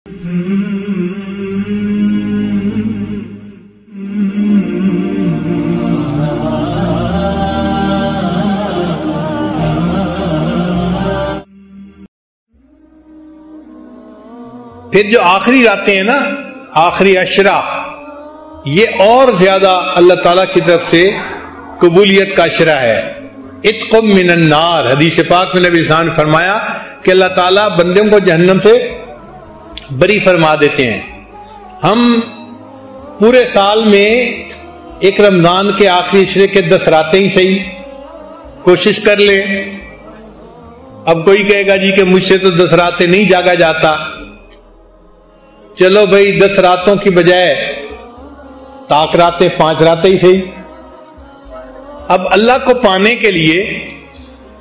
پھر جو آخری راتیں ہیں نا، آخری عشرہ، یہ اور زیادہ اللہ تعالیٰ کی طرف سے قبولیت کا عشرہ ہے۔ اتقم من النار، حدیث پاک میں نبی صلی اللہ علیہ وسلم نے فرمایا کہ اللہ تعالیٰ بندوں کو جہنم سے بری فرما دیتے ہیں۔ ہم پورے سال میں ایک رمضان کے آخری عشرے کے 10 راتیں ہی صحیح کوشش کر لیں۔ اب کوئی کہے گا جی کہ مجھ سے تو 10 راتیں نہیں جاگا جاتا، چلو بھائی 10 راتوں کی بجائے طاق راتیں 5 راتیں ہی صحیح۔ اب اللہ کو پانے کے لیے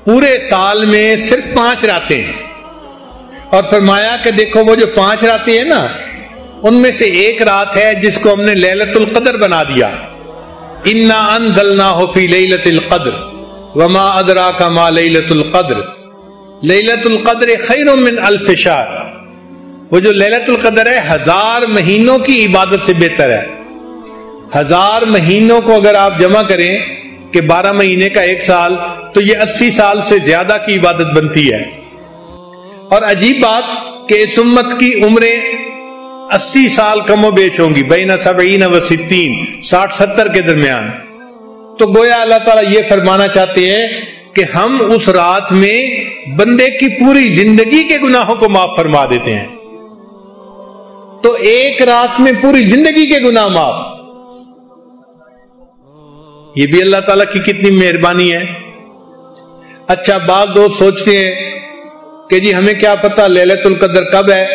پورے سال میں صرف 5 راتیں، اور فرمایا کہ دیکھو وہ جو 5 راتیں ہیں نا، ان میں سے ایک رات ہے جس کو ہم نے لیلۃ القدر بنا دیا۔ انا انزلناہ فی لیلۃ القدر وما ادراک ما لیلۃ القدر لیلۃ القدر خیر من الف شہر۔ وہ جو لیلۃ القدر ہے 1000 مہینوں کی عبادت سے بہتر ہے۔ 1000 مہینوں کو اگر آپ جمع کریں کہ 12 مہینے کا 1 سال، تو یہ 80 سال سے زیادہ کی عبادت بنتی ہے۔ اور عجیب بات کہ اس امت کی عمریں 80 سال کم و بیش ہوں گی، بین 70 و 60، 60-70 کے درمیان۔ تو گویا اللہ تعالیٰ یہ فرمانا چاہتے ہیں کہ ہم اس رات میں بندے کی پوری زندگی کے گناہوں کو معاف فرما دیتے ہیں۔ تو ایک رات میں پوری زندگی کے گناہ معاف، یہ بھی اللہ تعالیٰ کی کتنی مہربانی ہے۔ اچھا، بعض دوست سوچتے ہیں کہ جی ہمیں کیا پتا لیلۃ القدر کب ہے؟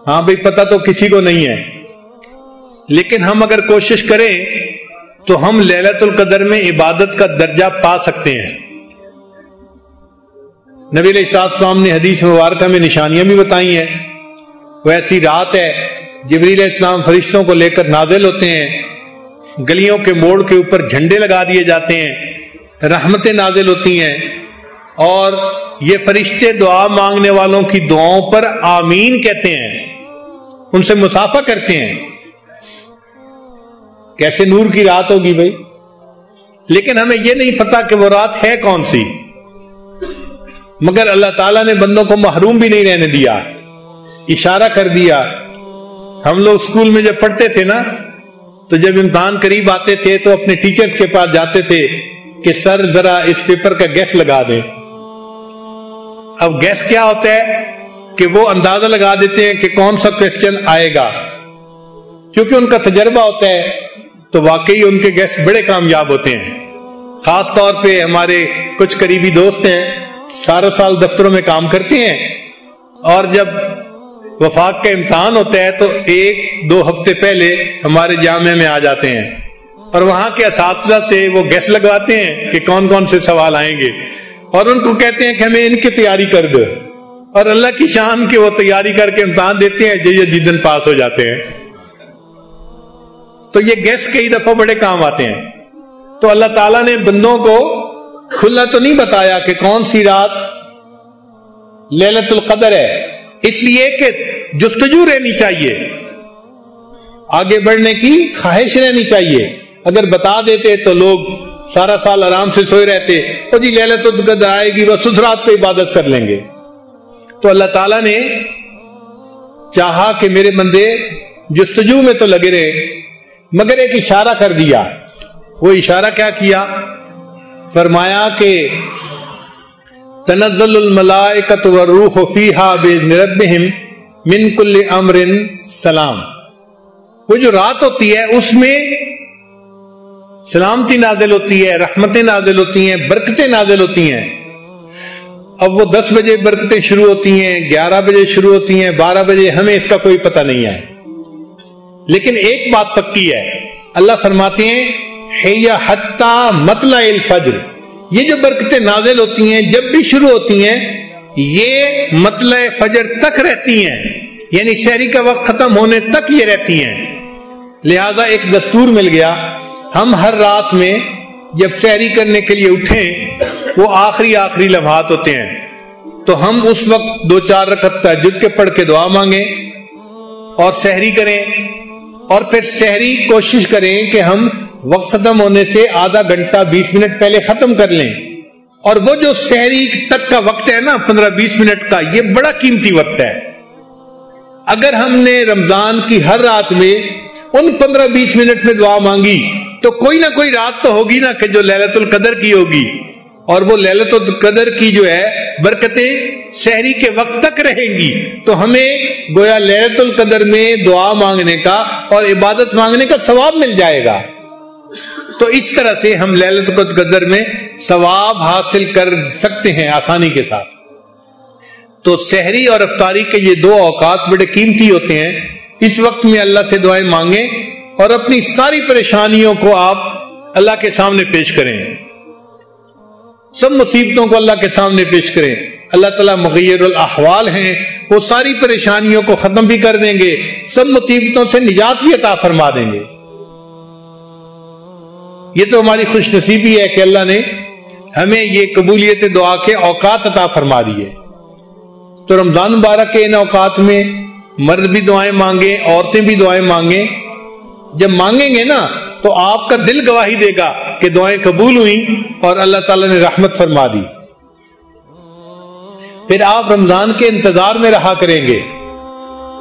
ہاں بھئی پتہ تو کسی کو نہیں ہے، لیکن ہم اگر کوشش کریں تو ہم لیلۃ القدر میں عبادت کا درجہ پا سکتے ہیں۔ نبی علیہ السلام نے حدیث مبارکہ میں نشانیاں بھی بتائی ہیں۔ وہ ایسی رات ہے جبریل علیہ السلام فرشتوں کو لے کر نازل ہوتے ہیں، گلیوں کے موڑ کے اوپر جھنڈے لگا دیے جاتے ہیں، رحمتیں نازل ہوتی ہیں، اور یہ فرشتے دعا مانگنے والوں کی دعاؤں پر آمین کہتے ہیں، ان سے مصافحہ کرتے ہیں۔ کیسے نور کی رات ہوگی بھائی؟ لیکن ہمیں یہ نہیں پتا کہ وہ رات ہے کون سی، مگر اللہ تعالیٰ نے بندوں کو محروم بھی نہیں رہنے دیا، اشارہ کر دیا۔ ہم لوگ اسکول میں جب پڑھتے تھے نا، تو جب امتحان قریب آتے تھے تو اپنے ٹیچرز کے پاس جاتے تھے کہ سر ذرا اس پیپر کا گیس لگا دیں۔ اب گیس کیا ہوتا ہے کہ وہ اندازہ لگا دیتے ہیں کہ کون سا کوسچن آئے گا، کیونکہ ان کا تجربہ ہوتا ہے، تو واقعی ان کے گیس بڑے کامیاب ہوتے ہیں۔ خاص طور پہ ہمارے کچھ قریبی دوست ہیں، سارے سال دفتروں میں کام کرتے ہیں، اور جب وفاق کا امتحان ہوتا ہے تو 1-2 ہفتے پہلے ہمارے جامعہ میں آ جاتے ہیں، اور وہاں کے اساتذہ سے وہ گیس لگواتے ہیں کہ کون کون سے سوال آئیں گے، اور ان کو کہتے ہیں کہ ہمیں ان کی تیاری کر دو، اور اللہ کی شان کے وہ تیاری کر کے امتحان دیتے ہیں، جیدن پاس ہو جاتے ہیں۔ تو یہ گیس کئی دفعہ بڑے کام آتے ہیں۔ تو اللہ تعالیٰ نے بندوں کو کھلا تو نہیں بتایا کہ کون سی رات لیلۃ القدر ہے، اس لیے کہ جستجو رہنی چاہیے، آگے بڑھنے کی خواہش رہنی چاہیے۔ اگر بتا دیتے تو لوگ سارا سال آرام سے سوئے رہتے، اور جی لیلۃ القدر آئے گی بس اس رات پہ عبادت کر لیں گے۔ تو اللہ تعالیٰ نے چاہا کہ میرے بندے جستجو میں تو لگے رہے، مگر ایک اشارہ کر دیا۔ وہ اشارہ کیا کیا؟ فرمایا کہ تنزل الملائکۃ والروح فیہا باذن ربہم من کل امر سلام۔ وہ جو رات ہوتی ہے اس میں سلامتی نازل ہوتی ہے، رحمتیں نازل ہوتی ہیں، برکتیں نازل ہوتی ہیں۔ اب وہ 10 بجے برکتیں شروع ہوتی ہیں، 11 بجے شروع ہوتی ہیں، 12 بجے، ہمیں اس کا کوئی پتہ نہیں ہے، لیکن ایک بات پکی ہے، اللہ فرماتے ہیں حی حتی مطلع الفجر، یہ جو برکتیں نازل ہوتی ہیں جب بھی شروع ہوتی ہیں یہ مطلع فجر تک رہتی ہیں، یعنی شہری کا وقت ختم ہونے تک یہ رہتی ہیں۔ لہذا ایک دستور مل گیا، ہم ہر رات میں جب سحری کرنے کے لیے اٹھیں، وہ آخری لمحات ہوتے ہیں، تو ہم اس وقت 2-4 رکعت تہجد کے پڑھ کے دعا مانگیں، اور سحری کریں، اور پھر سحری کوشش کریں کہ ہم وقت ختم ہونے سے آدھا گھنٹہ 20 منٹ پہلے ختم کر لیں. اور وہ جو سحری تک کا وقت ہے نا 15-20 منٹ کا، یہ بڑا قیمتی وقت ہے. اگر ہم نے رمضان کی ہر رات میں ان 15-20 منٹ میں دعا مانگی تو کوئی نہ کوئی رات تو ہوگی نا کہ جو لیلۃ القدر کی ہوگی، اور وہ لیلۃ القدر کی جو ہے برکتیں سحری کے وقت تک رہیں گی. تو ہمیں گویا لیلۃ القدر میں دعا مانگنے کا اور عبادت مانگنے کا ثواب مل جائے گا. تو اس طرح سے ہم لیلۃ القدر میں ثواب حاصل کر سکتے ہیں آسانی کے ساتھ. تو سحری اور افطاری کے یہ دو اوقات بڑے قیمتی ہوتے ہیں. اس وقت میں اللہ سے دعائیں مانگیں اور اپنی ساری پریشانیوں کو آپ اللہ کے سامنے پیش کریں، سب مصیبتوں کو اللہ کے سامنے پیش کریں. اللہ تعالیٰ مغیر الاحوال ہیں، وہ ساری پریشانیوں کو ختم بھی کر دیں گے، سب مصیبتوں سے نجات بھی عطا فرما دیں گے. یہ تو ہماری خوش نصیبی ہے کہ اللہ نے ہمیں یہ قبولیت دعا کے اوقات عطا فرما دیے. تو رمضان مبارک کے ان اوقات میں مرد بھی دعائیں مانگیں، عورتیں بھی دعائیں مانگیں. جب مانگیں گے نا تو آپ کا دل گواہی دے گا کہ دعائیں قبول ہوئیں اور اللہ تعالیٰ نے رحمت فرما دی. پھر آپ رمضان کے انتظار میں رہا کریں گے.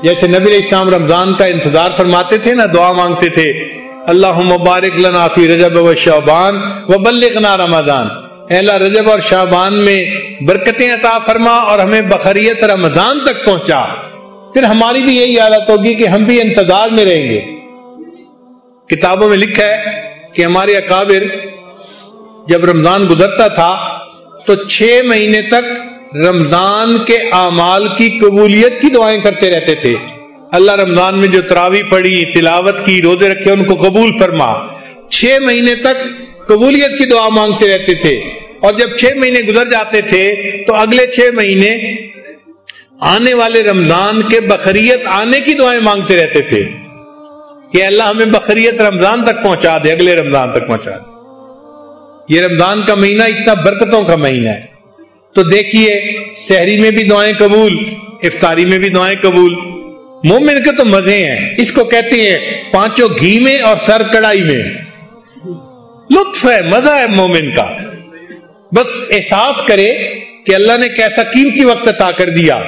جیسے نبی علیہ السلام رمضان کا انتظار فرماتے تھے نا، دعا مانگتے تھے اللہم بارک لنا فی رجب و شعبان وبلغنا رمضان. اے اللہ رجب اور شعبان میں برکتیں عطا فرما اور ہمیں بخیریت رمضان تک پہنچا. پھر ہماری بھی یہی حالت ہوگی کہ ہم بھی انتظار میں رہیں گے. کتابوں میں لکھا ہے کہ ہمارے اکابر جب رمضان گزرتا تھا تو 6 مہینے تک رمضان کے اعمال کی قبولیت کی دعائیں کرتے رہتے تھے. اللہ رمضان میں جو تراویح پڑھی، تلاوت کی، روزے رکھے، ان کو قبول فرما. 6 مہینے تک قبولیت کی دعا مانگتے رہتے تھے. اور جب 6 مہینے گزر جاتے تھے تو اگلے 6 مہینے آنے والے رمضان کے بخیریت آنے کی دعائیں مانگتے رہتے تھے کہ اللہ ہمیں بخیریت رمضان تک پہنچا دے، اگلے رمضان تک پہنچا دے. یہ رمضان کا مہینہ اتنا برکتوں کا مہینہ ہے. تو دیکھیے سحری میں بھی دعائیں قبول، افطاری میں بھی دعائیں قبول. مومن کے تو مزے ہیں، اس کو کہتے ہیں 5 گھی میں اور سر کڑائی میں. لطف ہے، مزہ ہے مومن کا. بس احساس کرے کہ اللہ نے کیسا قیمتی وقت عطا کر دیا.